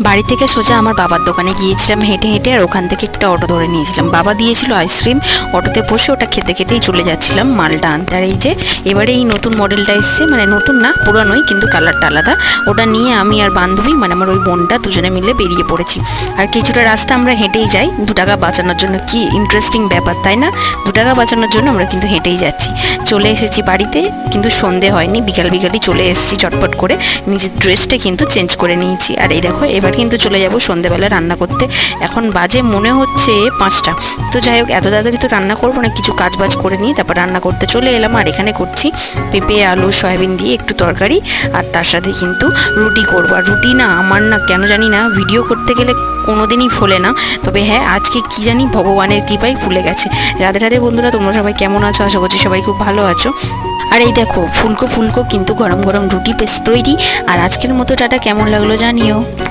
বাড়ি থেকে সোজা আমার বাবার দোকানে গিয়েছিলাম হেঁটে হেঁটে, আর ওখান থেকে একটা অটো ধরে নিয়েছিলাম। বাবা দিয়েছিল আইসক্রিম, অটোতে বসে ওটা খেতে খেতেই চলে যাচ্ছিলাম মালটা আনতে। আর এই যে এবারে এই নতুন মডেলটা এসছে, মানে নতুন না পুরানোই, কিন্তু কালারটা আলাদা। ওটা নিয়ে আমি আর বান্ধবী, মানে আমার ওই বোনটা, দুজনে মিলে বেরিয়ে পড়েছি। আর কিছুটা রাস্তা আমরা হেঁটেই যাই 2 টাকা বাঁচানোর জন্য। কি ইন্টারেস্টিং ব্যাপার তাই না? 2 টাকা বাঁচানোর জন্য আমরা কিন্তু হেঁটেই যাচ্ছি। চলে এসেছি বাড়িতে, কিন্তু সন্ধে হয়নি, বিকালই চলে এসেছি চটপট করে। নিজের ড্রেসটা কিন্তু চেঞ্জ করে নিয়েছি। আর এই দেখো এবার কিন্তু চলে যাব সন্ধেবেলা রান্না করতে। এখন বাজে মনে হচ্ছে 5টা। তো যাই হোক, এত তাড়াতাড়ি তো রান্না করবো না, কিছু কাজ বাজ করে নিই, তারপর রান্না করতে চলে এলাম। আর এখানে করছি পেঁপে আলু সয়াবিন দিয়ে একটু তরকারি, আর তার সাথে কিন্তু রুটি করবো। আর রুটি না আমার না কেন জানি না ভিডিও করতে গেলে কোনোদিনই ফোলে না, তবে হ্যাঁ আজকে কি জানি ভগবানের কৃপায় ফুলে গেছে। রাধে রাধে বন্ধুরা, তোমরা সবাই কেমন আছো? আশা করছি সবাই খুব ভালো আছো। আর এই দেখো ফুলকো ফুলকো কিন্তু গরম গরম রুটি পেস্ট তৈরি। আর আজকের মতো টাটা, কেমন লাগলো জানিও।